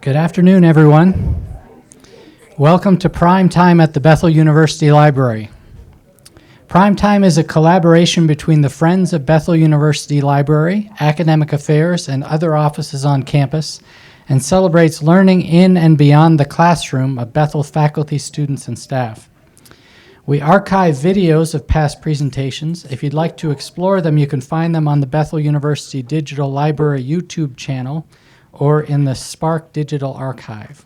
Good afternoon, everyone. Welcome to Primetime at the Bethel University Library. Primetime is a collaboration between the Friends of Bethel University Library, Academic Affairs, and other offices on campus, and celebrates learning in and beyond the classroom of Bethel faculty, students, and staff. We archive videos of past presentations. If you'd like to explore them, you can find them on the Bethel University Digital Library YouTube channel or in the Spark Digital Archive.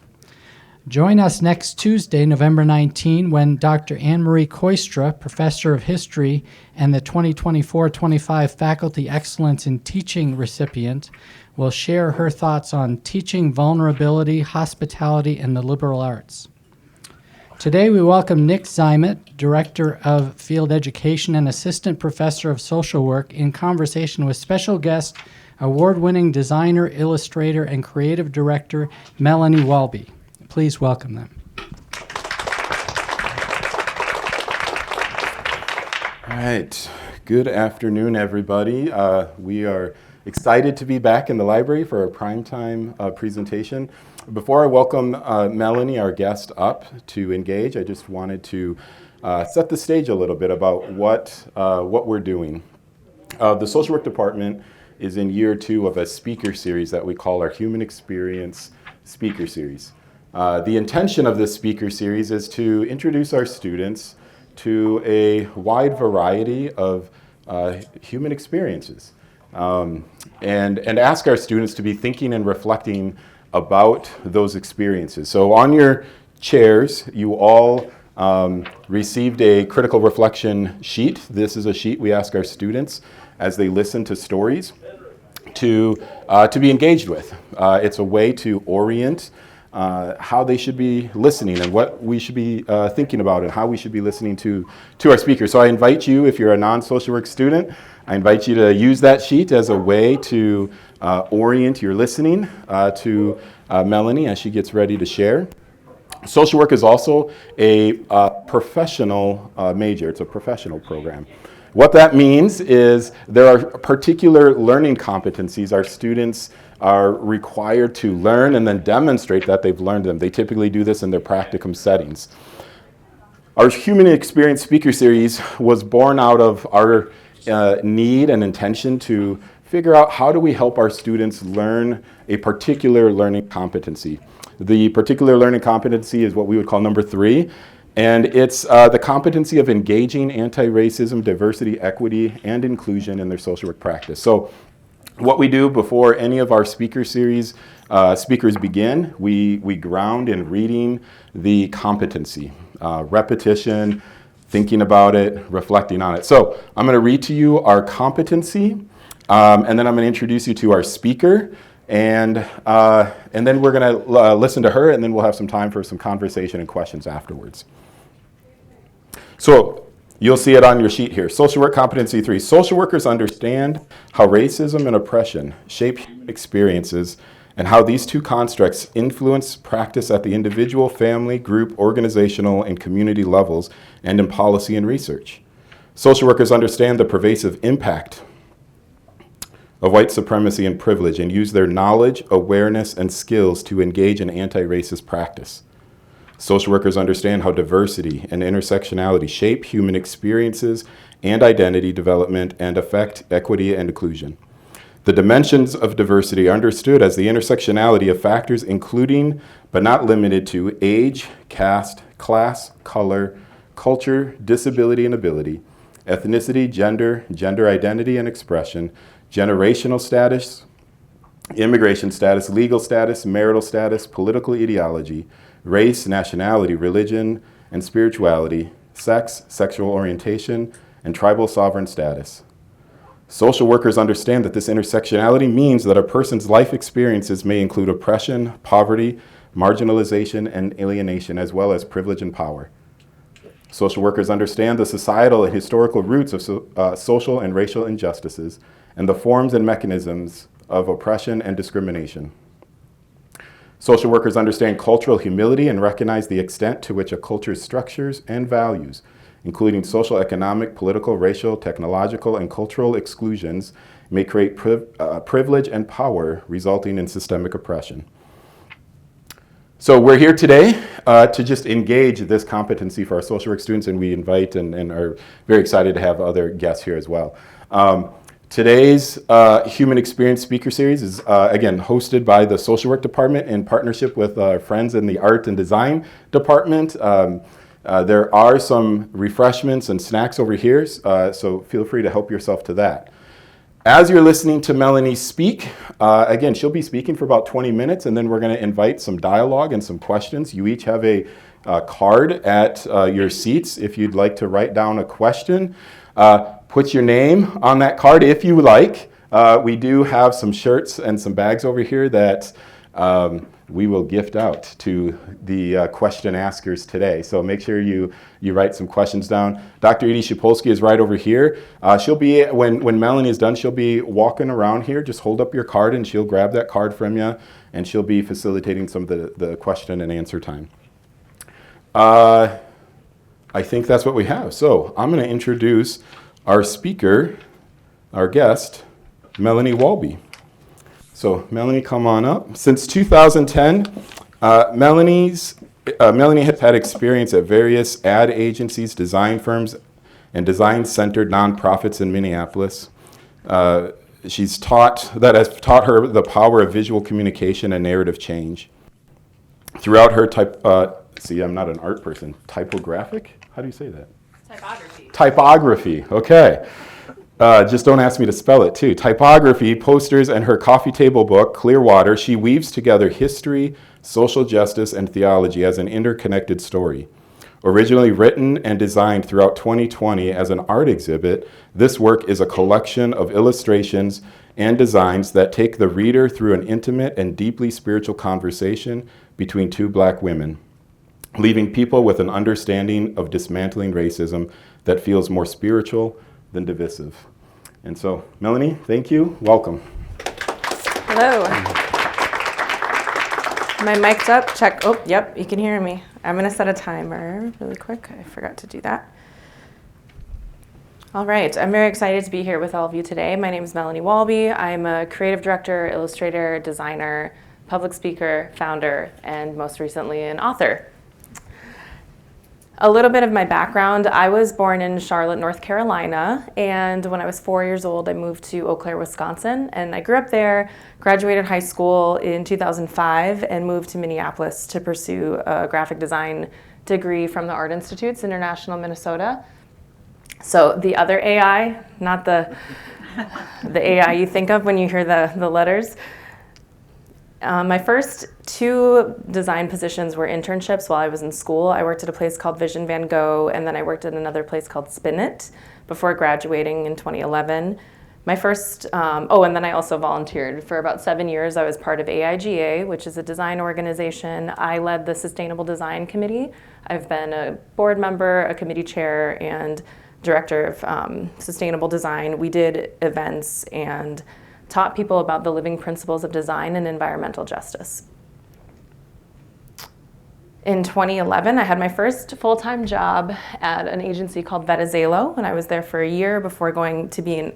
Join us next Tuesday, November 19, when Dr. Anne-Marie Koistra, Professor of History and the 2024-25 Faculty Excellence in Teaching recipient, will share her thoughts on teaching vulnerability, hospitality, and the liberal arts. Today we welcome Nick Zimet, Director of Field Education and Assistant Professor of Social Work, in conversation with special guest, award-winning designer, illustrator, and creative director Melanie Walby. Please welcome them. All right. Good afternoon, everybody. We are excited to be back in the library for our Primetime presentation. Before I welcome Melanie, our guest, up to engage, I just wanted to set the stage a little bit about what we're doing. The Social Work Department is in year 2 of a speaker series that we call our Human Experience Speaker Series. The intention of this speaker series is to introduce our students to a wide variety of human experiences and ask our students to be thinking and reflecting about those experiences. So on your chairs, you all received a critical reflection sheet. This is a sheet we ask our students as they listen to stories to be engaged with. It's a way to orient how they should be listening and what we should be thinking about and how we should be listening to our speakers. So I invite you, if you're a non-social work student, I invite you to use that sheet as a way to orient your listening to Melanie as she gets ready to share. Social work is also a professional major. It's a professional program. What that means is there are particular learning competencies our students are required to learn and then demonstrate that they've learned them. They typically do this in their practicum settings. Our Human Experience Speaker Series was born out of our need and intention to figure out how do we help our students learn a particular learning competency. The particular learning competency is what we would call number 3. And it's the competency of engaging anti-racism, diversity, equity, and inclusion in their social work practice. So what we do before any of our speaker series speakers begin, we ground in reading the competency, repetition, thinking about it, reflecting on it. So I'm going to read to you our competency, and then I'm going to introduce you to our speaker, and then we're going to listen to her, and then we'll have some time for some conversation and questions afterwards. So you'll see it on your sheet here. Social work competency 3. Social workers understand how racism and oppression shape human experiences and how these two constructs influence practice at the individual, family, group, organizational, and community levels and in policy and research. Social workers understand the pervasive impact of white supremacy and privilege and use their knowledge, awareness, and skills to engage in anti-racist practice. Social workers understand how diversity and intersectionality shape human experiences and identity development and affect equity and inclusion. The dimensions of diversity are understood as the intersectionality of factors including, but not limited to, age, caste, class, color, culture, disability and ability, ethnicity, gender identity and expression, generational status, immigration status, legal status, marital status, political ideology, race, nationality, religion, and spirituality, sex, sexual orientation, and tribal sovereign status. Social workers understand that this intersectionality means that a person's life experiences may include oppression, poverty, marginalization, and alienation, as well as privilege and power. Social workers understand the societal and historical roots of social and racial injustices and the forms and mechanisms of oppression and discrimination. Social workers understand cultural humility and recognize the extent to which a culture's structures and values, including social, economic, political, racial, technological, and cultural exclusions, may create privilege and power, resulting in systemic oppression. So we're here today to just engage this competency for our social work students, and we invite and are very excited to have other guests here as well. Today's Human Experience Speaker Series is, again, hosted by the Social Work Department in partnership with our friends in the Art and Design Department. There are some refreshments and snacks over here, so feel free to help yourself to that. As you're listening to Melanie speak, again, she'll be speaking for about 20 minutes, and then we're going to invite some dialogue and some questions. You each have a card at your seats if you'd like to write down a question. Put your name on that card if you like. We do have some shirts and some bags over here that we will gift out to the question askers today. So make sure you write some questions down. Dr. Edie Shapolsky is right over here. She'll be, when Melanie is done, she'll be walking around here. Just hold up your card and she'll grab that card from you, and she'll be facilitating some of the question and answer time. I think that's what we have. So I'm going to introduce our speaker, our guest, Melanie Walby. So Melanie, come on up. Since 2010, Melanie has had experience at various ad agencies, design firms, and design-centered nonprofits in Minneapolis. That has taught her the power of visual communication and narrative change. Throughout her I'm not an art person. Typographic? How do you say that? Typography, okay. Just don't ask me to spell it, too. Typography, posters, and her coffee table book, Clearwater, she weaves together history, social justice, and theology as an interconnected story. Originally written and designed throughout 2020 as an art exhibit, this work is a collection of illustrations and designs that take the reader through an intimate and deeply spiritual conversation between two Black women, leaving people with an understanding of dismantling racism that feels more spiritual than divisive. And so, Melanie, thank you. Welcome. Hello. Am I mic'd up? Check. Oh, yep, you can hear me. I'm going to set a timer really quick. I forgot to do that. All right, I'm very excited to be here with all of you today. My name is Melanie Walby. I'm a creative director, illustrator, designer, public speaker, founder, and most recently an author. A little bit of my background: I was born in Charlotte, North Carolina, and when I was 4 years old, I moved to Eau Claire, Wisconsin, and I grew up there, graduated high school in 2005, and moved to Minneapolis to pursue a graphic design degree from the Art Institutes, International, Minnesota. So the other AI, not the AI you think of when you hear the letters. My first two design positions were internships while I was in school. I worked at a place called Vision Van Gogh, and then I worked at another place called Spin It before graduating in 2011. And then I also volunteered for about 7 years. I was part of AIGA, which is a design organization. I led the Sustainable Design Committee. I've been a board member, a committee chair, and director of sustainable design. We did events and taught people about the living principles of design and environmental justice. In 2011, I had my first full-time job at an agency called Vetazelo, and I was there for a year before going to be an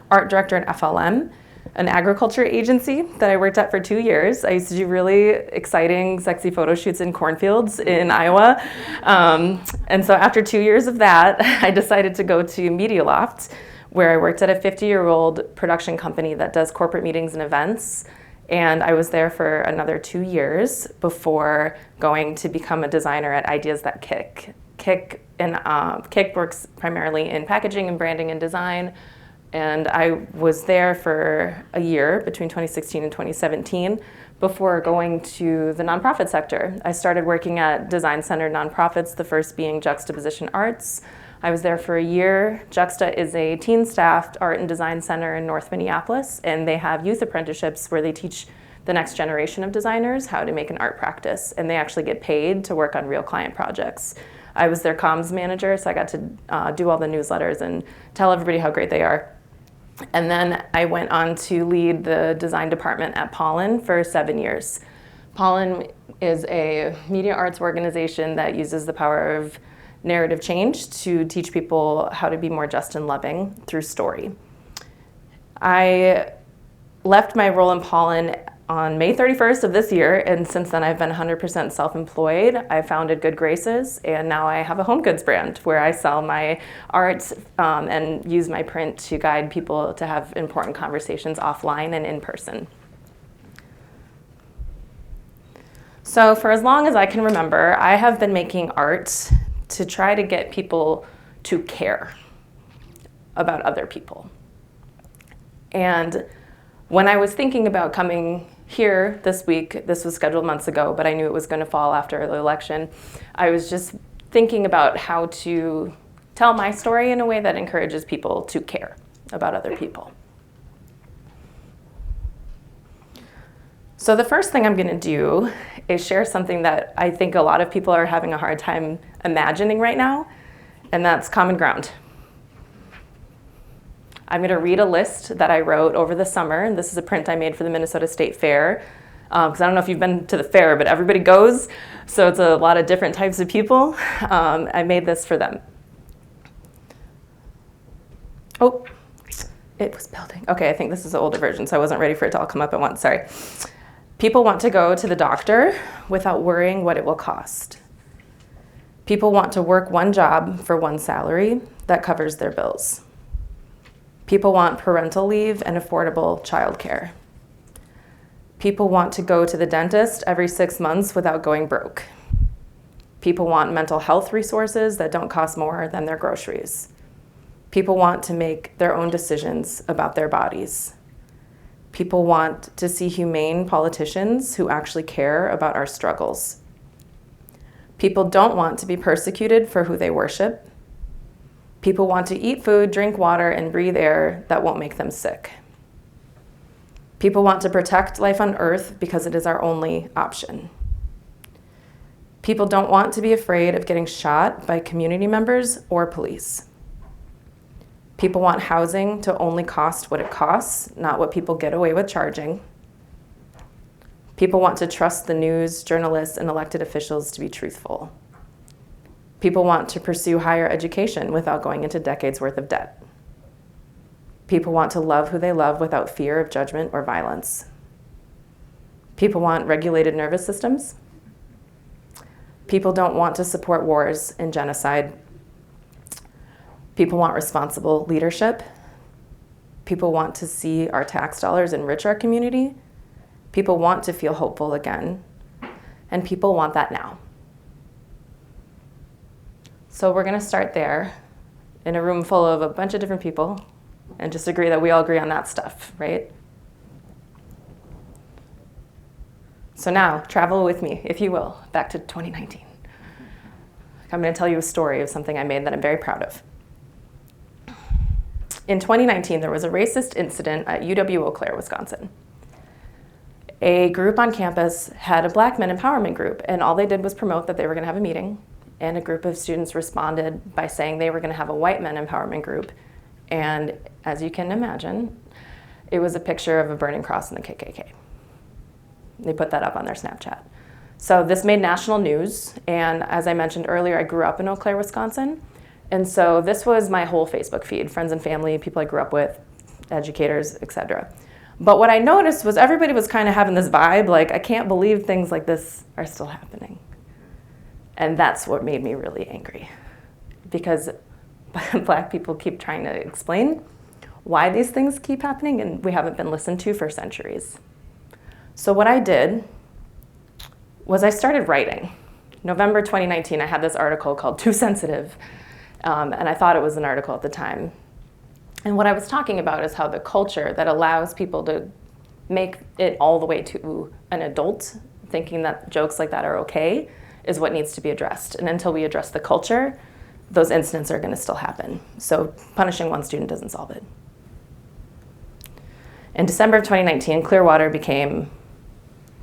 art director at FLM, an agriculture agency that I worked at for 2 years. I used to do really exciting, sexy photo shoots in cornfields in Iowa. And so after 2 years of that, I decided to go to Media Loft, where I worked at a 50-year-old production company that does corporate meetings and events. And I was there for another 2 years before going to become a designer at Ideas That Kick. Kick works primarily in packaging and branding and design. And I was there for a year between 2016 and 2017 before going to the nonprofit sector. I started working at design-centered nonprofits, the first being Juxtaposition Arts. I was there for a year. Juxta is a teen-staffed art and design center in North Minneapolis, and they have youth apprenticeships where they teach the next generation of designers how to make an art practice, and they actually get paid to work on real client projects. I was their comms manager, so I got to do all the newsletters and tell everybody how great they are. And then I went on to lead the design department at Pollen for 7 years. Pollen is a media arts organization that uses the power of narrative change to teach people how to be more just and loving through story. I left my role in Pollen on May 31st of this year, and since then I've been 100% self-employed. I founded Good Graces, and now I have a home goods brand where I sell my art and use my print to guide people to have important conversations offline and in person. So for as long as I can remember, I have been making art to try to get people to care about other people. And when I was thinking about coming here this week, this was scheduled months ago, but I knew it was going to fall after the election, I was just thinking about how to tell my story in a way that encourages people to care about other people. So the first thing I'm going to do is share something that I think a lot of people are having a hard time imagining right now, and that's common ground. I'm going to read a list that I wrote over the summer, and this is a print I made for the Minnesota State Fair, because I don't know if you've been to the fair, but everybody goes, so it's a lot of different types of people. I made this for them. Oh, it was building. Okay, I think this is the older version, so I wasn't ready for it to all come up at once, sorry. People want to go to the doctor without worrying what it will cost. People want to work one job for one salary that covers their bills. People want parental leave and affordable childcare. People want to go to the dentist every 6 months without going broke. People want mental health resources that don't cost more than their groceries. People want to make their own decisions about their bodies. People want to see humane politicians who actually care about our struggles. People don't want to be persecuted for who they worship. People want to eat food, drink water, and breathe air that won't make them sick. People want to protect life on Earth because it is our only option. People don't want to be afraid of getting shot by community members or police. People want housing to only cost what it costs, not what people get away with charging. People want to trust the news, journalists, and elected officials to be truthful. People want to pursue higher education without going into decades worth of debt. People want to love who they love without fear of judgment or violence. People want regulated nervous systems. People don't want to support wars and genocide. People want responsible leadership. People want to see our tax dollars enrich our community. People want to feel hopeful again. And people want that now. So we're going to start there in a room full of a bunch of different people and just agree that we all agree on that stuff, right? So now, travel with me, if you will, back to 2019. I'm going to tell you a story of something I made that I'm very proud of. In 2019, there was a racist incident at UW Eau Claire, Wisconsin. A group on campus had a Black men empowerment group, and all they did was promote that they were going to have a meeting. And a group of students responded by saying they were going to have a white men empowerment group. And as you can imagine, it was a picture of a burning cross in the KKK. They put that up on their Snapchat. So this made national news. And as I mentioned earlier, I grew up in Eau Claire, Wisconsin. And so this was my whole Facebook feed, friends and family, people I grew up with, educators, etc. But what I noticed was everybody was kind of having this vibe, like, I can't believe things like this are still happening. And that's what made me really angry, because Black people keep trying to explain why these things keep happening, and we haven't been listened to for centuries. So what I did was I started writing. November 2019, I had this article called Too Sensitive, and I thought it was an article at the time. And what I was talking about is how the culture that allows people to make it all the way to an adult, thinking that jokes like that are okay, is what needs to be addressed. And until we address the culture, those incidents are going to still happen. So punishing one student doesn't solve it. In December of 2019, Clearwater became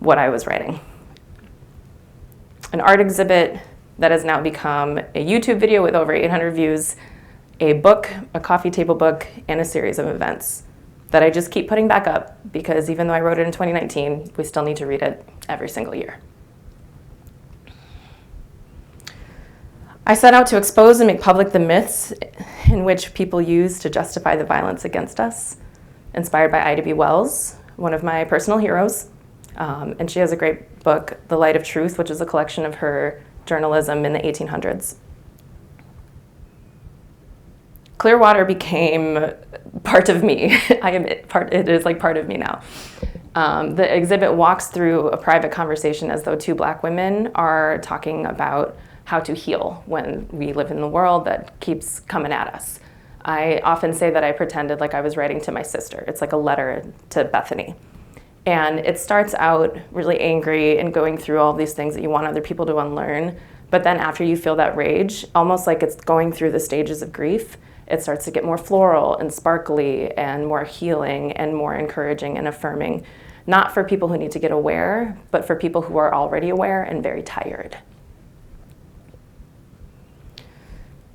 what I was writing. An art exhibit that has now become a YouTube video with over 800 views, a book, a coffee table book, and a series of events that I just keep putting back up because even though I wrote it in 2019, we still need to read it every single year. I set out to expose and make public the myths in which people use to justify the violence against us, inspired by Ida B. Wells, one of my personal heroes. And she has a great book, The Light of Truth, which is a collection of her journalism in the 1800s. Clearwater became part of me. It is like part of me now. The exhibit walks through a private conversation as though two Black women are talking about how to heal when we live in the world that keeps coming at us. I often say that I pretended like I was writing to my sister. It's like a letter to Bethany. And it starts out really angry and going through all these things that you want other people to unlearn. But then after you feel that rage, almost like it's going through the stages of grief, it starts to get more floral and sparkly and more healing and more encouraging and affirming. Not for people who need to get aware, but for people who are already aware and very tired.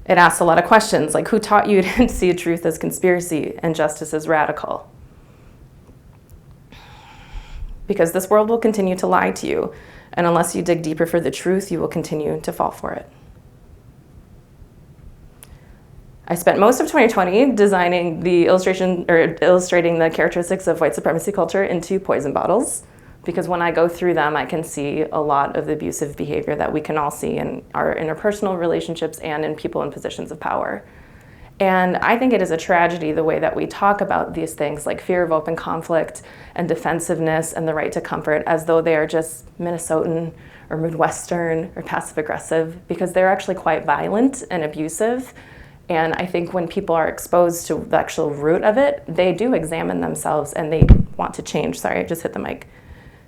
It asks a lot of questions, like who taught you to see truth as conspiracy and justice as radical? Because this world will continue to lie to you, and unless you dig deeper for the truth, you will continue to fall for it. I spent most of 2020 designing the illustrating the characteristics of white supremacy culture into poison bottles, because when I go through them, I can see a lot of the abusive behavior that we can all see in our interpersonal relationships and in people in positions of power. And I think it is a tragedy the way that we talk about these things like fear of open conflict and defensiveness and the right to comfort as though they are just Minnesotan or Midwestern or passive aggressive, because they're actually quite violent and abusive. And I think when people are exposed to the actual root of it, they do examine themselves and they want to change. Sorry, I just hit the mic.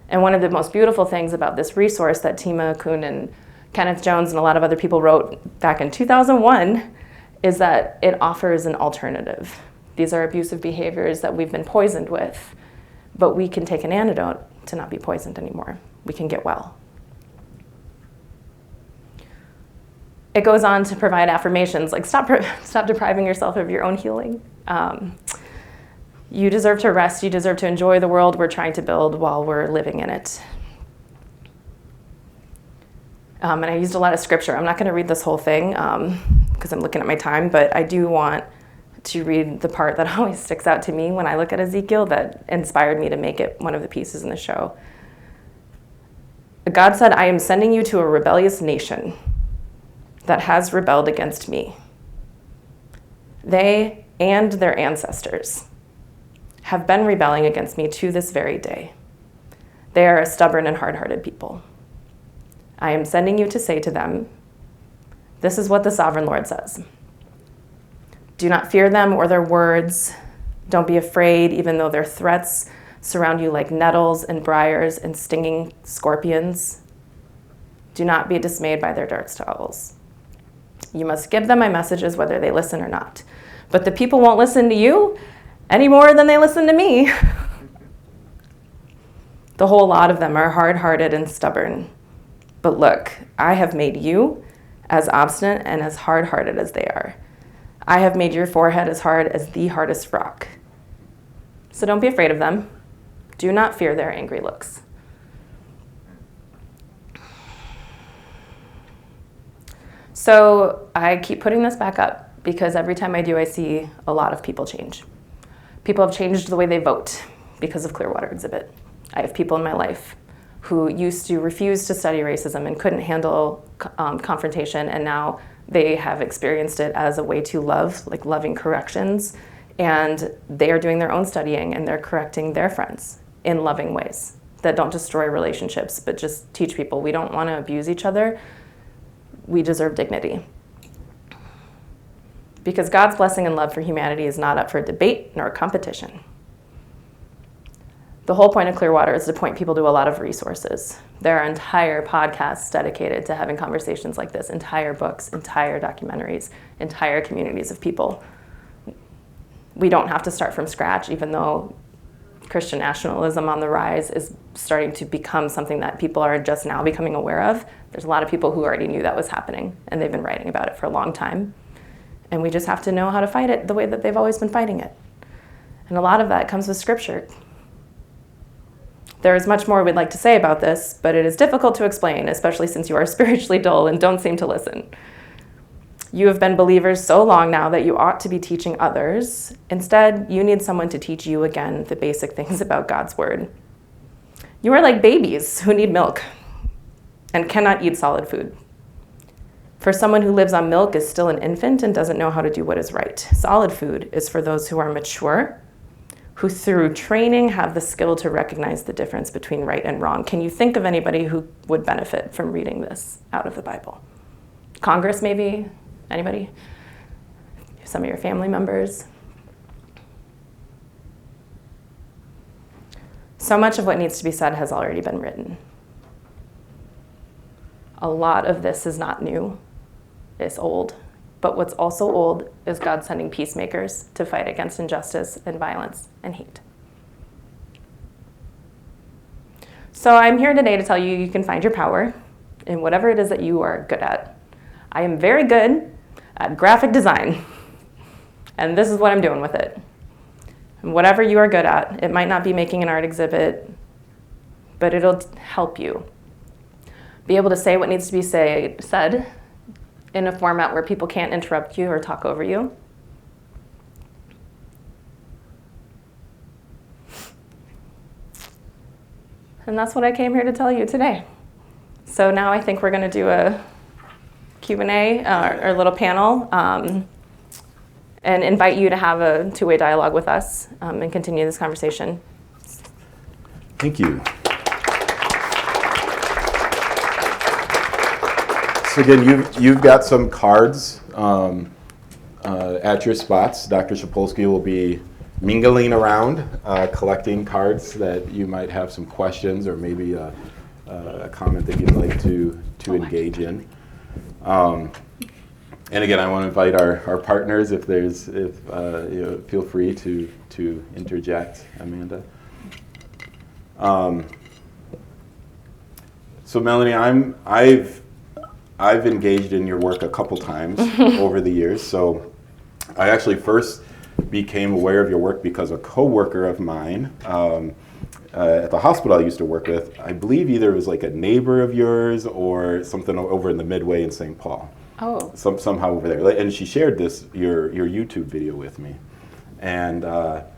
And one of the most beautiful things about this resource that Tima Kuhn and Kenneth Jones and a lot of other people wrote back in 2001 is that it offers an alternative. These are abusive behaviors that we've been poisoned with, but we can take an antidote to not be poisoned anymore. We can get well. It goes on to provide affirmations like stop depriving yourself of your own healing. You deserve to rest. You deserve to enjoy the world we're trying to build while we're living in it. And I used a lot of scripture. I'm not going to read this whole thing because I'm looking at my time, but I do want to read the part that always sticks out to me when I look at Ezekiel that inspired me to make it one of the pieces in the show. God said, I am sending you to a rebellious nation that has rebelled against me. They and their ancestors have been rebelling against me to this very day. They are a stubborn and hard-hearted people. I am sending you to say to them, this is what the sovereign Lord says. Do not fear them or their words. Don't be afraid, even though their threats surround you like nettles and briars and stinging scorpions. Do not be dismayed by their dark struggles. You must give them my messages whether they listen or not. But the people won't listen to you any more than they listen to me. The whole lot of them are hard-hearted and stubborn. But look, I have made you as obstinate and as hard-hearted as they are. I have made your forehead as hard as the hardest rock. So don't be afraid of them. Do not fear their angry looks. So I keep putting this back up because every time I do, I see a lot of people change. People have changed the way they vote because of Clearwater exhibit. I have people in my life who used to refuse to study racism and couldn't handle confrontation, and now they have experienced it as a way to love, like loving corrections, and they are doing their own studying and they're correcting their friends in loving ways that don't destroy relationships, but just teach people we don't want to abuse each other. We deserve dignity. Because God's blessing and love for humanity is not up for debate nor competition. The whole point of Clearwater is to point people to a lot of resources. There are entire podcasts dedicated to having conversations like this, entire books, entire documentaries, entire communities of people. We don't have to start from scratch, even though Christian nationalism on the rise is starting to become something that people are just now becoming aware of. There's a lot of people who already knew that was happening, and they've been writing about it for a long time. And we just have to know how to fight it the way that they've always been fighting it. And a lot of that comes with scripture. There is much more we'd like to say about this, but it is difficult to explain, especially since you are spiritually dull and don't seem to listen. You have been believers so long now that you ought to be teaching others. Instead, you need someone to teach you again the basic things about God's word. You are like babies who need milk and cannot eat solid food. For someone who lives on milk is still an infant and doesn't know how to do what is right. Solid food is for those who are mature, who through training have the skill to recognize the difference between right and wrong. Can you think of anybody who would benefit from reading this out of the Bible? Congress, maybe? Anybody? Some of your family members? So much of what needs to be said has already been written. A lot of this is not new. It's old. But what's also old is God sending peacemakers to fight against injustice and violence and hate. So I'm here today to tell you you can find your power in whatever it is that you are good at. I am very good at graphic design, and this is what I'm doing with it. And whatever you are good at, it might not be making an art exhibit, but it'll help you be able to say what needs to be said in a format where people can't interrupt you or talk over you. And that's what I came here to tell you today. So now I think we're going to do a Q&A, or a little panel, and invite you to have a two-way dialogue with us and continue this conversation. Thank you. So again, you've got some cards at your spots. Dr. Shapolsky will be mingling around, collecting cards that you might have some questions or maybe a comment that you'd like to engage in. And again, I want to invite our partners, feel free to interject, Amanda. So Melanie, I've engaged in your work a couple times over the years. So I actually first became aware of your work because a coworker of mine at the hospital I used to work with, I believe either it was like a neighbor of yours or something over in the Midway in St. Paul. Oh. Somehow over there. And she shared your YouTube video with me. And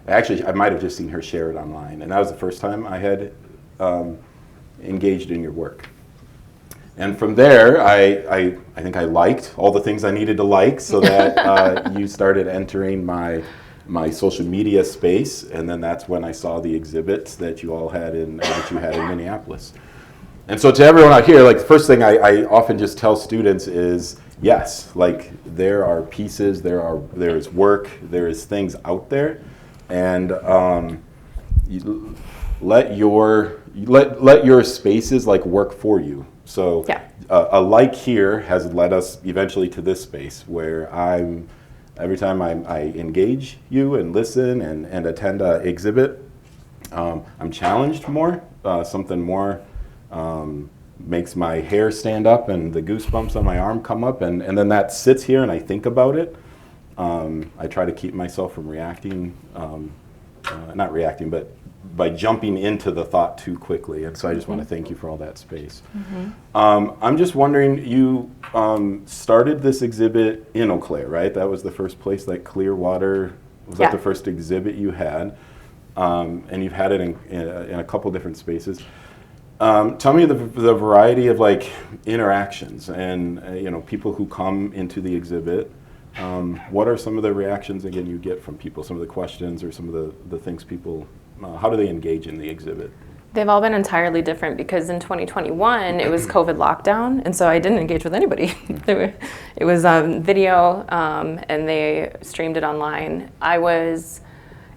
actually, I might have just seen her share it online. And that was the first time I had engaged in your work. And from there, I think I liked all the things I needed to like so that you started entering my social media space, and then that's when I saw the exhibits that you all had in Minneapolis. And so to everyone out here, like the first thing I often just tell students is, yes, like there are pieces, there is work, there is things out there, and let your spaces like work for you. So yeah. A like here has led us eventually to this space where every time I engage you and listen and attend an exhibit, I'm challenged more. Something more makes my hair stand up and the goosebumps on my arm come up, and then that sits here and I think about it. I try to keep myself from reacting, not reacting, but by jumping into the thought too quickly. And so I just want to thank you for all that space. I'm just wondering, you started this exhibit in Eau Claire, right? That was the first place, like Clearwater, was that the first exhibit you had? And you've had it in a couple different spaces. Tell me the variety of like interactions and people who come into the exhibit. What are some of the reactions again you get from people? Some of the questions or some of the things people. How do they engage in the exhibit? They've all been entirely different because in 2021 it was COVID lockdown, and so I didn't engage with anybody. It was video, and they streamed it online. I was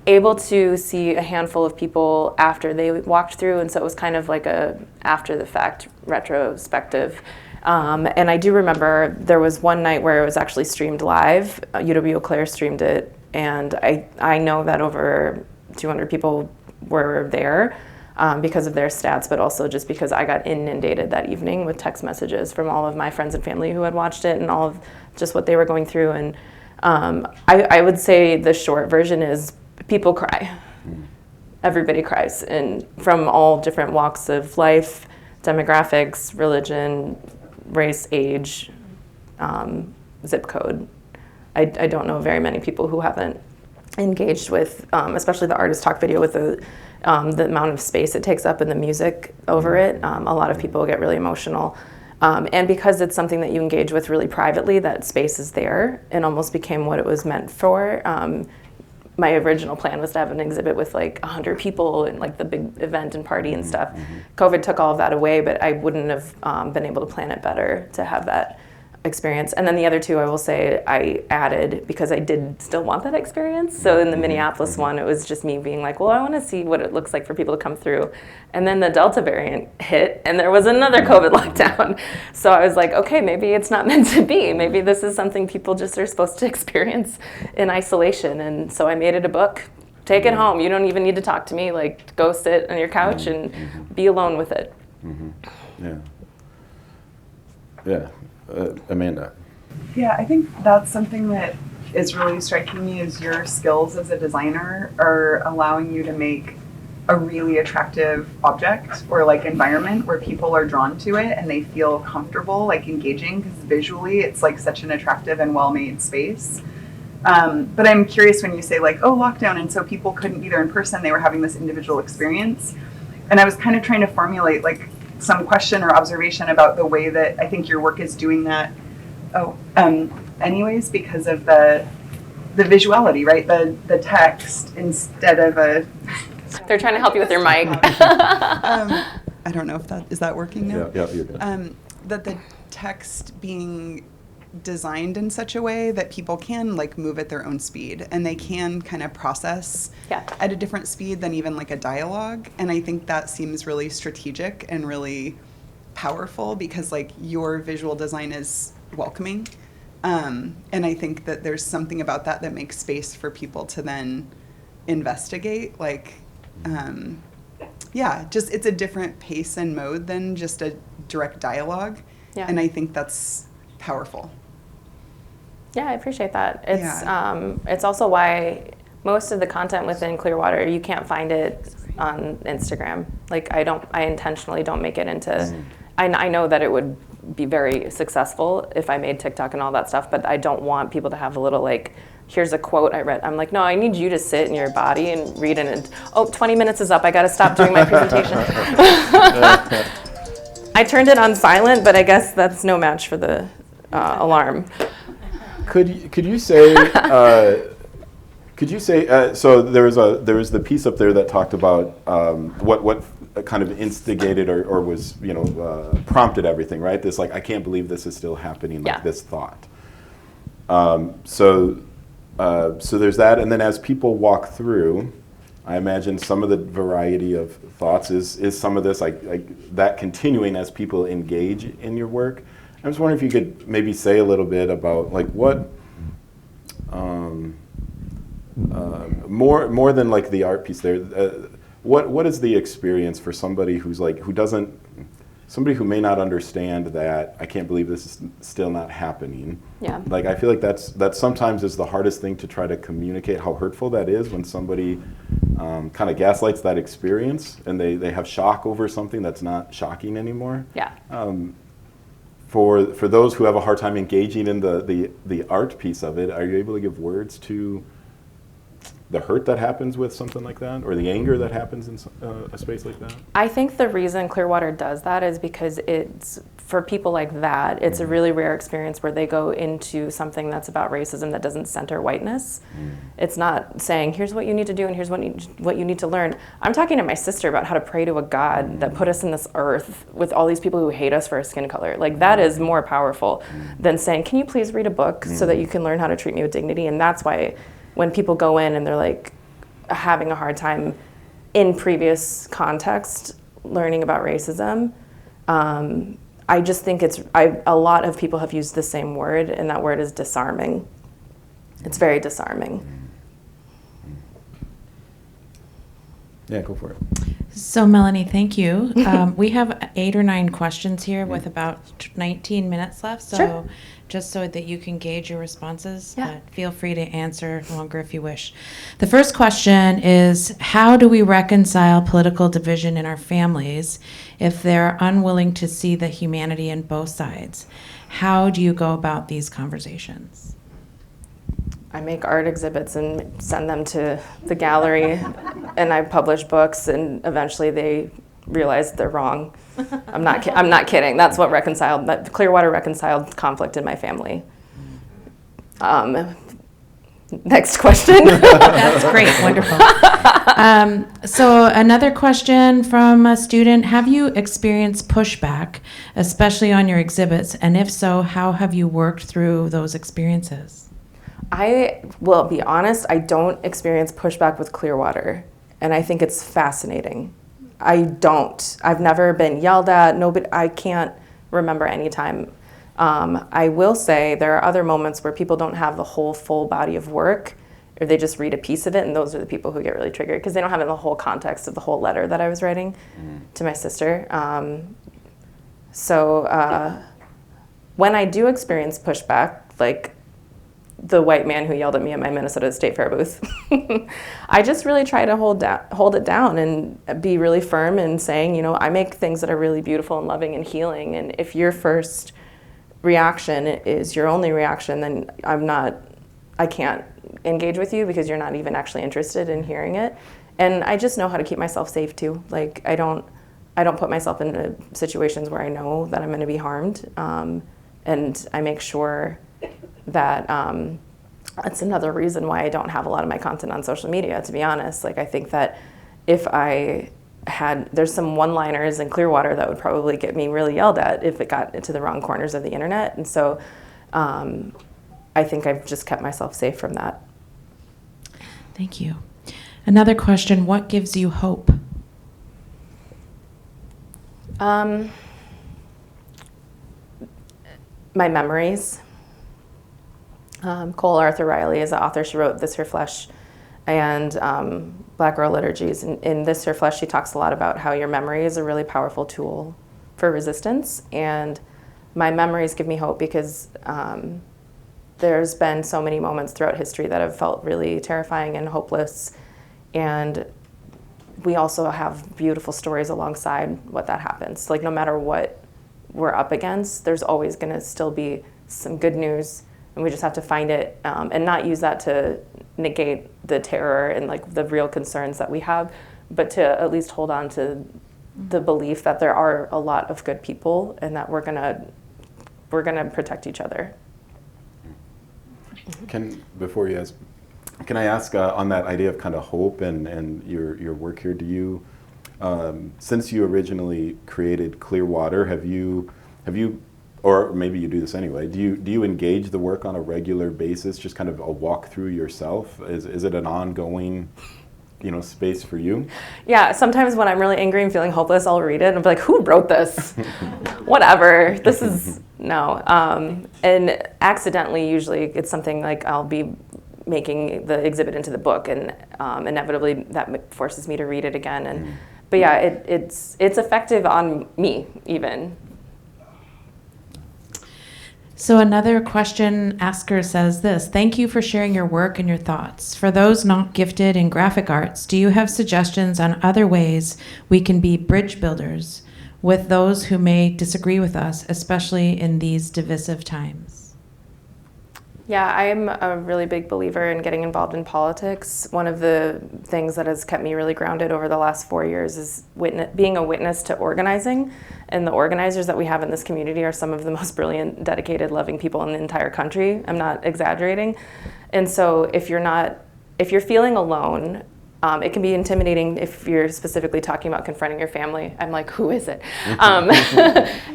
able to see a handful of people after they walked through, and so it was kind of like a after the fact retrospective. And I do remember there was one night where it was actually streamed live. UW Eau Claire streamed it, and I know that over 200 people were there because of their stats, but also just because I got inundated that evening with text messages from all of my friends and family who had watched it and all of just what they were going through. And I would say the short version is people cry. Everybody cries, and from all different walks of life, demographics, religion, race, age, zip code. I don't know very many people who haven't engaged with, especially the artist talk video, with the amount of space it takes up and the music over it. A lot of people get really emotional. And because it's something that you engage with really privately, that space is there and almost became what it was meant for. My original plan was to have an exhibit with like 100 people and like the big event and party and stuff. COVID took all of that away, but I wouldn't have been able to plan it better to have that experience. And then the other two, I will say, I added because I did still want that experience. So in the Minneapolis one, it was just me being like, well, I want to see what it looks like for people to come through. And then the Delta variant hit, and there was another COVID lockdown. So I was like, okay, maybe it's not meant to be. Maybe this is something people just are supposed to experience in isolation. And so I made it a book. Take it home. You don't even need to talk to me. Like, go sit on your couch and be alone with it. Yeah. Yeah. Amanda. Yeah, I think that's something that is really striking me is your skills as a designer are allowing you to make a really attractive object or like environment where people are drawn to it and they feel comfortable like engaging, because visually it's like such an attractive and well-made space. But I'm curious when you say like, oh, lockdown, and so people couldn't be there in person, they were having this individual experience. And I was kind of trying to formulate like some question or observation about the way that I think your work is doing that. Anyways, because of the visuality, right? The text instead of a. They're trying to help you with your mic. I don't know if is that working now? Yeah, you're good. That the text being designed in such a way that people can like move at their own speed and they can kind of process at a different speed than even like a dialogue. And I think that seems really strategic and really powerful because like your visual design is welcoming. And I think that there's something about that makes space for people to then investigate, like, just it's a different pace and mode than just a direct dialogue. Yeah. And I think that's powerful. Yeah, I appreciate that. It's also why most of the content within Clearwater, you can't find it on Instagram. Like I intentionally don't make it into, I know that it would be very successful if I made TikTok and all that stuff, but I don't want people to have a little like, here's a quote I read. I'm like, no, I need you to sit in your body and read it. And 20 minutes is up. I got to stop doing my presentation. I turned it on silent, but I guess that's no match for the alarm. Could you say so there was the piece up there that talked about what kind of instigated or was prompted everything, right? This like, I can't believe this is still happening, like this thought. So there's that, and then as people walk through, I imagine some of the variety of thoughts is some of this like that continuing as people engage in your work. I was wondering if you could maybe say a little bit about like what more than like the art piece there. What is the experience for somebody who's like somebody who may not understand that I can't believe this is still not happening. Yeah. Like I feel like that sometimes is the hardest thing to try to communicate how hurtful that is when somebody kind of gaslights that experience and they have shock over something that's not shocking anymore. Yeah. For those who have a hard time engaging in the art piece of it, are you able to give words to the hurt that happens with something like that, or the anger that happens in a space like that? I think the reason Clearwater does that is because it's, for people like that, it's a really rare experience where they go into something that's about racism that doesn't center whiteness. It's not saying, here's what you need to do and here's what you need to learn. I'm talking to my sister about how to pray to a God that put us in this earth with all these people who hate us for our skin color. Like that is more powerful than saying, can you please read a book so that you can learn how to treat me with dignity? And that's why when people go in and they're like having a hard time in previous context learning about racism, I just think a lot of people have used the same word, and that word is disarming. It's very disarming. Yeah, go for it. So Melanie, thank you. We have 8 or 9 questions here with about 19 minutes left. So sure. Just so that you can gauge your responses, but feel free to answer longer if you wish. The first question is, how do we reconcile political division in our families if they're unwilling to see the humanity in both sides? How do you go about these conversations? I make art exhibits and send them to the gallery, and I publish books, and eventually they realize they're wrong. I'm not kidding. That's what Clearwater reconciled conflict in my family. Next question. That's great, wonderful. So another question from a student: have you experienced pushback, especially on your exhibits? And if so, how have you worked through those experiences? I will be honest, I don't experience pushback with Clearwater, and I think it's fascinating. I've never been yelled at. I can't remember any time. I will say there are other moments where people don't have the whole full body of work, or they just read a piece of it, and those are the people who get really triggered because they don't have the whole context of the whole letter that I was writing to my sister. When I do experience pushback, like the white man who yelled at me at my Minnesota State Fair booth, I just really try to hold it down and be really firm in saying, I make things that are really beautiful and loving and healing, and if your first reaction is your only reaction, then I can't engage with you because you're not even actually interested in hearing it. And I just know how to keep myself safe too. Like I don't put myself into situations where I know that I'm going to be harmed, and I make sure that that's another reason why I don't have a lot of my content on social media, to be honest. Like I think that if there's some one-liners in Clearwater that would probably get me really yelled at if it got into the wrong corners of the internet. And so I think I've just kept myself safe from that. Thank you. Another question: what gives you hope? My memories. Cole Arthur Riley is the author. She wrote This Her Flesh and Black Girl Liturgies. In This Her Flesh, she talks a lot about how your memory is a really powerful tool for resistance. And my memories give me hope because there's been so many moments throughout history that have felt really terrifying and hopeless. And we also have beautiful stories alongside what that happens. Like no matter what we're up against, there's always going to still be some good news, and we just have to find it and not use that to negate the terror and like the real concerns that we have, but to at least hold on to the belief that there are a lot of good people and that we're gonna protect each other. Before you ask, can I ask on that idea of kind of hope and your work here? Do you, since you originally created Clearwater, have you, or maybe you do this anyway, do you engage the work on a regular basis, just kind of a walk through yourself? Is it an ongoing, space for you? Yeah, sometimes when I'm really angry and feeling hopeless, I'll read it and I'll be like, who wrote this? Whatever, this is, no. And accidentally, usually it's something like I'll be making the exhibit into the book, and inevitably that forces me to read it again. But yeah, it's effective on me even. So another question asker says this: thank you for sharing your work and your thoughts. For those not gifted in graphic arts, do you have suggestions on other ways we can be bridge builders with those who may disagree with us, especially in these divisive times? Yeah, I'm a really big believer in getting involved in politics. One of the things that has kept me really grounded over the last 4 years is being a witness to organizing. And the organizers that we have in this community are some of the most brilliant, dedicated, loving people in the entire country. I'm not exaggerating. And so if you're feeling alone, it can be intimidating if you're specifically talking about confronting your family. I'm like, who is it?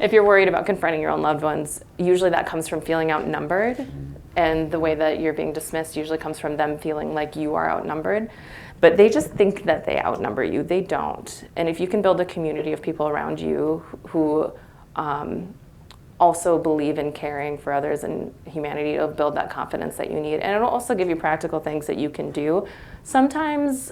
If you're worried about confronting your own loved ones, usually that comes from feeling outnumbered. And the way that you're being dismissed usually comes from them feeling like you are outnumbered. But they just think that they outnumber you. They don't. And if you can build a community of people around you who also believe in caring for others and humanity, it'll build that confidence that you need. And it'll also give you practical things that you can do. Sometimes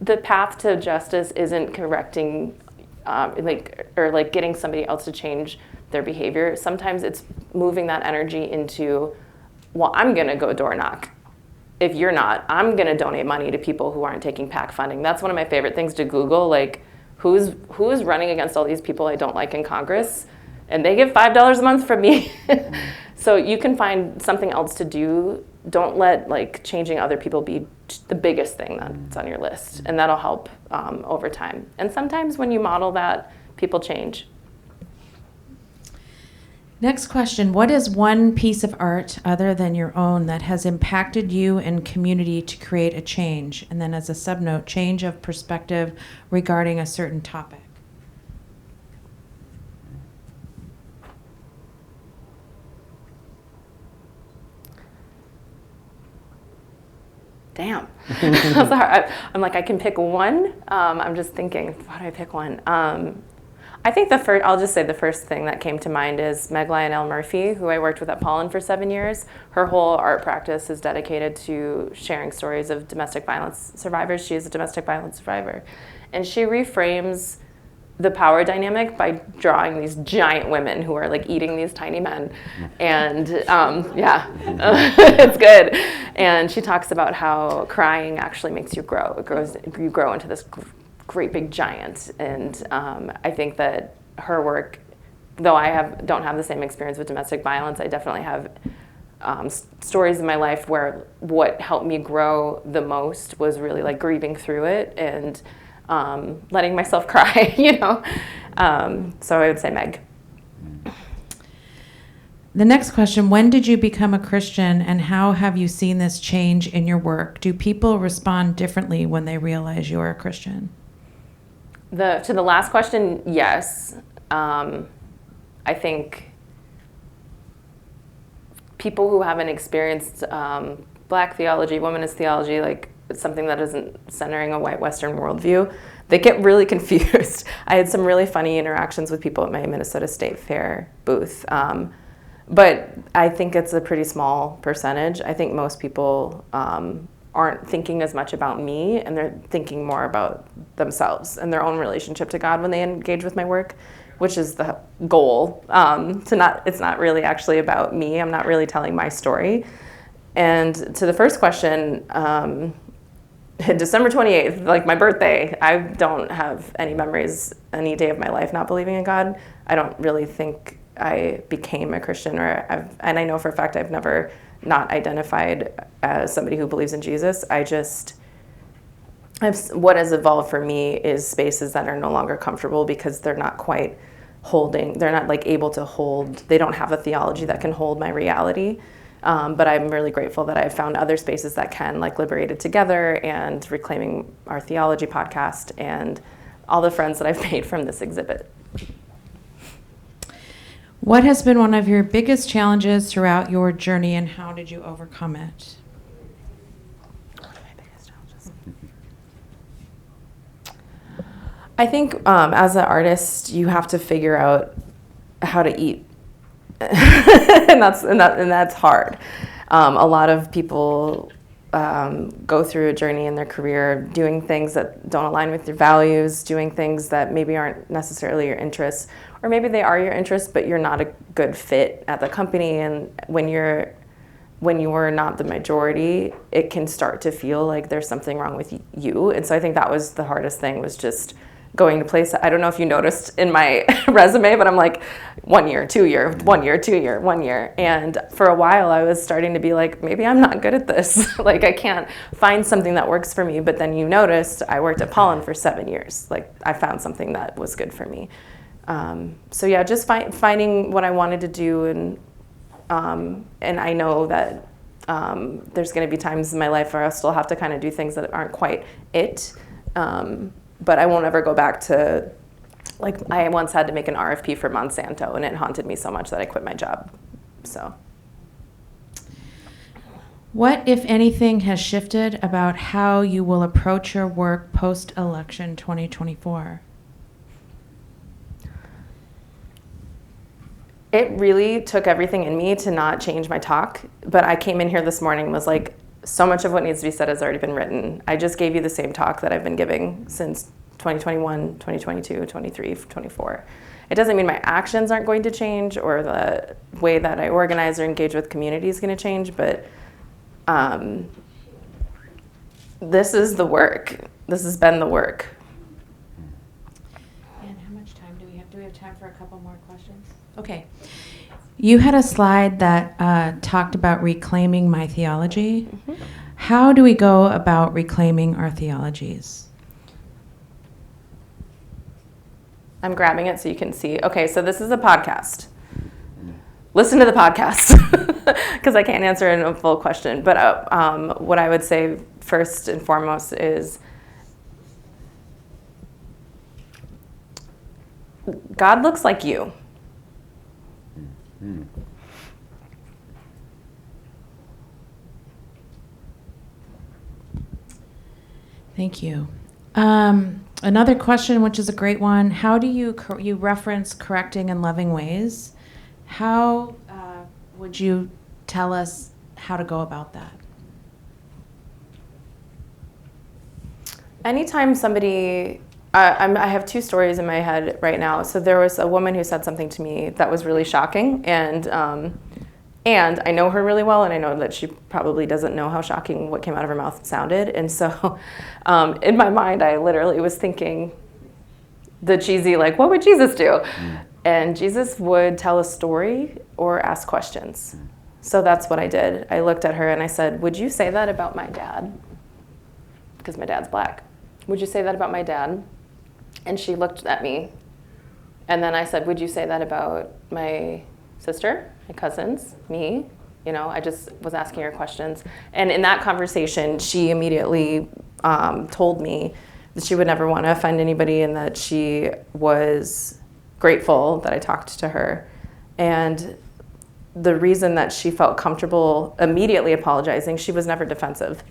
the path to justice isn't correcting or getting somebody else to change their behavior. Sometimes it's moving that energy into, well, I'm going to go door knock. If you're not, I'm going to donate money to people who aren't taking PAC funding. That's one of my favorite things to Google, like who's running against all these people I don't like in Congress, and they give $5 a month from me. So you can find something else to do don't let like changing other people be the biggest thing that's on your list, and that'll help over time. And sometimes when you model that, people change. Next question. What is one piece of art other than your own that has impacted you and community to create a change? And then as a subnote, change of perspective regarding a certain topic. Damn. That's hard. I'm like, I can pick one. I'm just thinking, how do I pick one? I think I'll just say the first thing that came to mind is Meg Lionel Murphy, who I worked with at Pollen for 7 years. Her whole art practice is dedicated to sharing stories of domestic violence survivors. She is a domestic violence survivor. And she reframes the power dynamic by drawing these giant women who are like eating these tiny men. And it's good. And she talks about how crying actually makes you grow. You grow into this great big giant. And I think that her work, though I don't have the same experience with domestic violence, I definitely have stories in my life where what helped me grow the most was really like grieving through it and letting myself cry, So I would say Meg. The next question, when did you become a Christian and how have you seen this change in your work? Do people respond differently when they realize you're a Christian? To the last question, yes. I think people who haven't experienced Black theology, womanist theology, like it's something that isn't centering a white Western worldview, they get really confused. I had some really funny interactions with people at my Minnesota State Fair booth. But I think it's a pretty small percentage. I think most people aren't thinking as much about me, and they're thinking more about themselves and their own relationship to God when they engage with my work, which is the goal. It's not really actually about me. I'm not really telling my story. And to the first question, December 28th, like my birthday, I don't have any memories any day of my life not believing in God. I don't really think I became a Christian, and I know for a fact I've never not identified as somebody who believes in Jesus. What has evolved for me is spaces that are no longer comfortable because they're not quite they're not like able to hold, they don't have a theology that can hold my reality. But I'm really grateful that I've found other spaces that can, like Liberated Together and Reclaiming Our Theology podcast, and all the friends that I've made from this exhibit. What has been one of your biggest challenges throughout your journey, and how did you overcome it? One of my biggest challenges. I think as an artist, you have to figure out how to eat. and that's hard. A lot of people go through a journey in their career doing things that don't align with your values, doing things that maybe aren't necessarily your interests, or maybe they are your interests, but you're not a good fit at the company. And when you are not the majority, it can start to feel like there's something wrong with you. And so I think that was the hardest thing, was just going to place. I don't know if you noticed in my resume, but I'm like 1 year, 2 year, 1 year, 2 year, 1 year. And for a while I was starting to be like, maybe I'm not good at this. Like I can't find something that works for me. But then you noticed I worked at Pollen for 7 years. Like I found something that was good for me. So yeah, just finding what I wanted to do. And I know that there's going to be times in my life where I'll still have to kind of do things that aren't quite it. But I won't ever go back to, like, I once had to make an RFP for Monsanto, and it haunted me so much that I quit my job. So, what, if anything, has shifted about how you will approach your work post-election 2024? It really took everything in me to not change my talk, but I came in here this morning and was like, so much of what needs to be said has already been written. I just gave you the same talk that I've been giving since 2021, 2022, 23, 24. It doesn't mean my actions aren't going to change or the way that I organize or engage with community is going to change, but this is the work. This has been the work. And how much time do we have? Do we have time for a couple more questions? Okay. You had a slide that talked about reclaiming my theology. How do we go about reclaiming our theologies? I'm grabbing it so you can see. Okay, so this is a podcast. Listen to the podcast because I can't answer in a full question. But what I would say first and foremost is God looks like you. Thank you. Another question, which is a great one. How do you reference correcting in loving ways? How would you tell us how to go about that? Anytime somebody, I have two stories in my head right now. So there was a woman who said something to me that was really shocking, and I know her really well, and I know that she probably doesn't know how shocking what came out of her mouth sounded. And so in my mind, I literally was thinking the cheesy, like, what would Jesus do? And Jesus would tell a story or ask questions. So that's what I did. I looked at her and I said, would you say that about my dad? Because my dad's black. Would you say that about my dad? And she looked at me. And then I said, would you say that about my sister, my cousins, me? You know, I just was asking her questions. And in that conversation, she immediately told me that she would never want to offend anybody and that she was grateful that I talked to her. And the reason that she felt comfortable immediately apologizing, she was never defensive.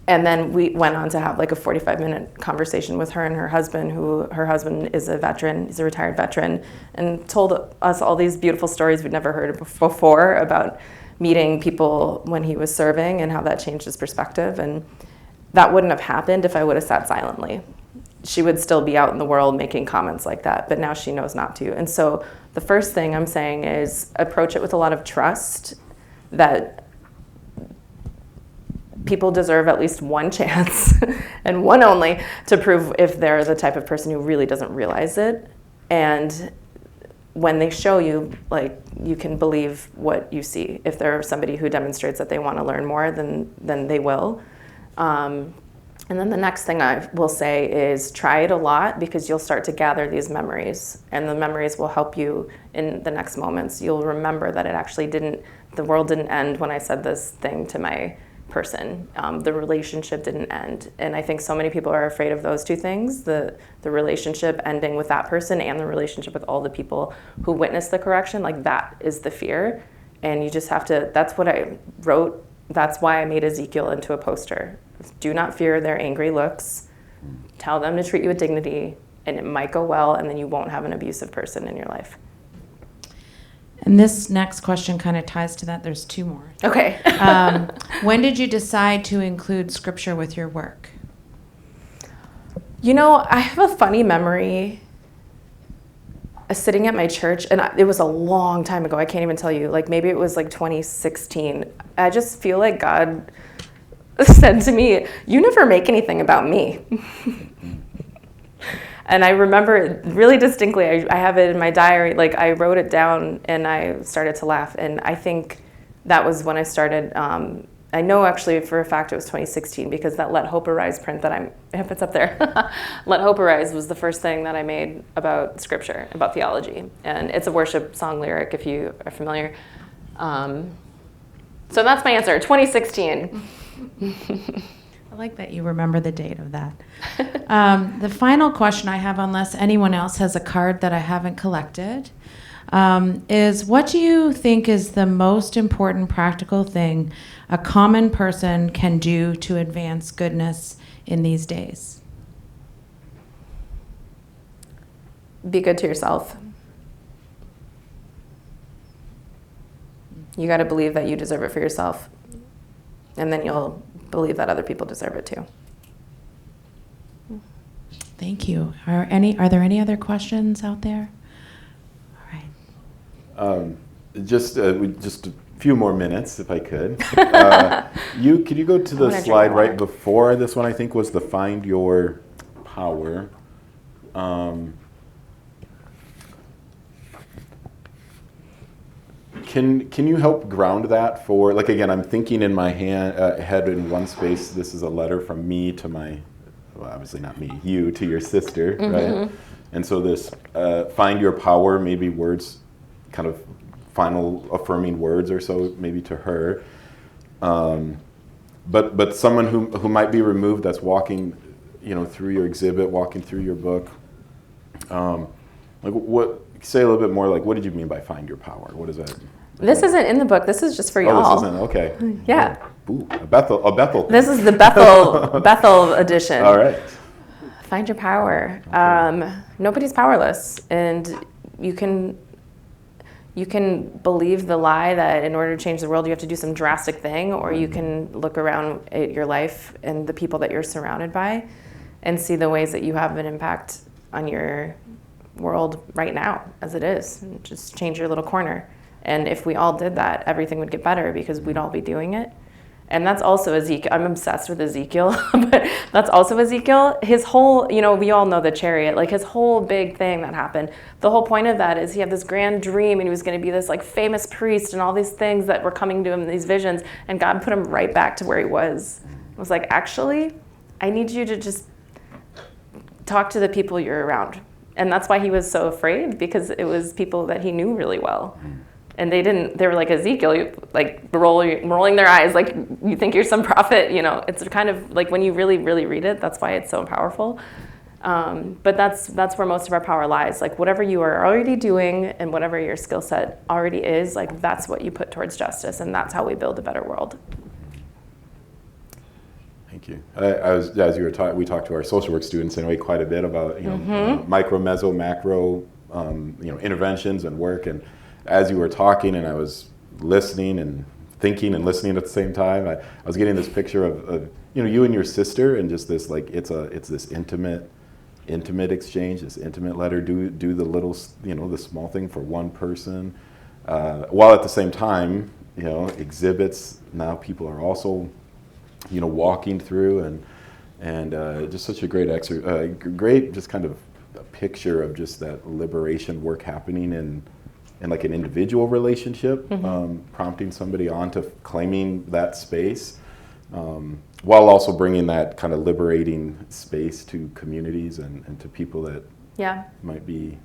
And then we went on to have like a 45-minute conversation with her and her husband, who her husband is a veteran, he's a retired veteran, and told us all these beautiful stories we'd never heard before about meeting people when he was serving and how that changed his perspective. And that wouldn't have happened if I would have sat silently. She would still be out in the world making comments like that, but now she knows not to. And so the first thing I'm saying is approach it with a lot of trust that people deserve at least one chance and one only to prove if they're the type of person who really doesn't realize it. And when they show you, like, you can believe what you see. If they're somebody who demonstrates that they want to learn more, then they will. And then the next thing I will say is try it a lot, because you'll start to gather these memories, and the memories will help you in the next moments. You'll remember that it actually the world didn't end when I said this thing to my person. The relationship didn't end. And I think so many people are afraid of those two things, the relationship ending with that person and the relationship with all the people who witnessed the correction. Like, that is the fear. And you just have to, that's what I wrote. That's why I made Ezekiel into a poster. Do not fear their angry looks. Tell them to treat you with dignity, and it might go well, and then you won't have an abusive person in your life. And this next question kind of ties to that. There's two more. Okay. When did you decide to include scripture with your work? You know, I have a funny memory sitting at my church, and it was a long time ago. I can't even tell you. Like, maybe it was like 2016. I just feel like God said to me, you never make anything about me. And I remember really distinctly, I have it in my diary, like I wrote it down and I started to laugh. And I think that was when I started, I know actually for a fact it was 2016, because that Let Hope Arise print that if it's up there, Let Hope Arise was the first thing that I made about scripture, about theology. And it's a worship song lyric, if you are familiar. So that's my answer, 2016. I like that you remember the date of that. The final question I have, unless anyone else has a card that I haven't collected, is what do you think is the most important practical thing a common person can do to advance goodness in these days? Be good to yourself. You got to believe that you deserve it for yourself, and then you'll believe that other people deserve it too. Thank you. Are there any other questions out there? All right. Just a few more minutes, if I could. Could you go to the slide right before this one? I think was the Find Your Power. Can you help ground that for, like, again, I'm thinking in my head in one space, this is a letter from me to my, well, obviously not me, you to your sister, right? And so this find your power, maybe words, kind of final affirming words or so, maybe to her. But someone who might be removed, that's walking, through your exhibit, walking through your book. Like, what? Say a little bit more. Like, what did you mean by find your power? What is that? This isn't in the book. This is just for Oh, y'all. this isn't, okay. Yeah. Ooh, a Bethel thing. This is the Bethel edition. All right. Find your power. Nobody's powerless, and you can believe the lie that in order to change the world you have to do some drastic thing, or you can look around at your life and the people that you're surrounded by and see the ways that you have an impact on your world right now as it is. Just change your little corner. And if we all did that, everything would get better because we'd all be doing it. And that's also Ezekiel. I'm obsessed with Ezekiel, but that's also Ezekiel. His whole, we all know the chariot, like his whole big thing that happened. The whole point of that is he had this grand dream and he was going to be this like famous priest and all these things that were coming to him, these visions, and God put him right back to where he was. It was like, actually, I need you to just talk to the people you're around. And that's why he was so afraid, because it was people that he knew really well. And they were like, Ezekiel, like rolling their eyes, like, you think you're some prophet, It's kind of like when you really, really read it, that's why it's so powerful. But that's where most of our power lies. Like, whatever you are already doing and whatever your skill set already is, like, that's what you put towards justice, and that's how we build a better world. Thank you. As you were talking, we talked to our social work students anyway quite a bit about micro, meso, macro, interventions and work. And as you were talking, and I was listening and thinking and listening at the same time, I was getting this picture of you and your sister, and just this, like, it's this intimate exchange, this intimate letter. Do the little, the small thing for one person, while at the same time, exhibits. Now people are also walking through, and just such a great great just kind of a picture of just that liberation work happening in like an individual relationship, prompting somebody on to claiming that space, while also bringing that kind of liberating space to communities and to people that might be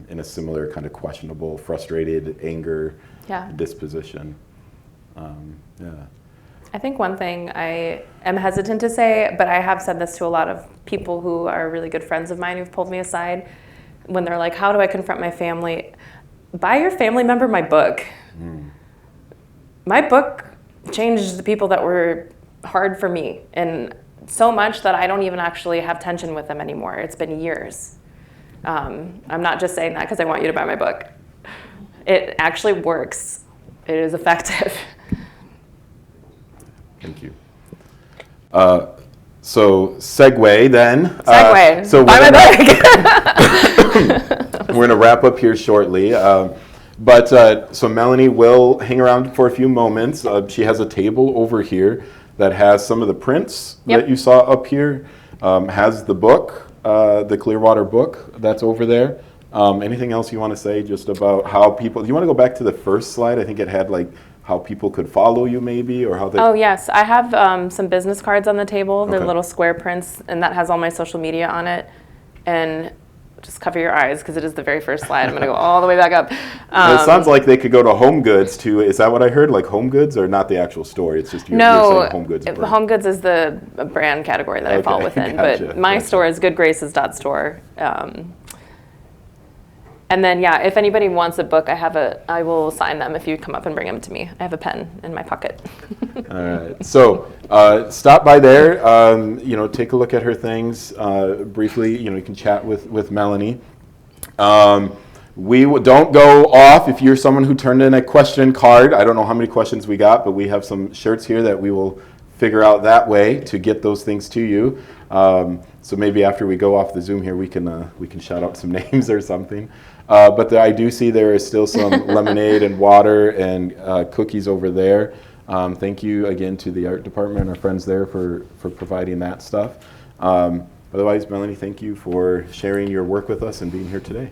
in a similar kind of questionable, frustrated, anger disposition. I think one thing I am hesitant to say, but I have said this to a lot of people who are really good friends of mine who've pulled me aside when they're like, how do I confront my family? Buy your family member my book. My book changed the people that were hard for me, and so much that I don't even actually have tension with them anymore. It's been years. I'm not just saying that because I want you to buy my book. It actually works. It is effective. Thank you. So segue then. So buy my book. We're going to wrap up here shortly. So Melanie will hang around for a few moments. She has a table over here that has some of the prints that you saw up here. Has the book, the Clearwater book that's over there. Anything else you want to say just about how people, do you want to go back to the first slide? I think it had like how people could follow you maybe, or how they... Oh yes, I have some business cards on the table. They're little square prints, and that has all my social media on it. And just cover your eyes because it is the very first slide. I'm going to go all the way back up. It sounds like they could go to Home Goods too. Is that what I heard? Like Home Goods, or not the actual store? It's just you're saying Home Goods. No, Home Goods is the brand category that I fall within. Gotcha, but my store is goodgraces.store. And then, if anybody wants a book, I will sign them if you come up and bring them to me. I have a pen in my pocket. All right. So stop by there. Take a look at her things briefly. You can chat with Melanie. Don't go off if you're someone who turned in a question card. I don't know how many questions we got, but we have some shirts here that we will figure out that way to get those things to you. So maybe after we go off the Zoom here, we can shout out some names or something. But I do see there is still some lemonade and water and cookies over there. Thank you again to the art department, our friends there, for providing that stuff. Otherwise, Melanie, thank you for sharing your work with us and being here today.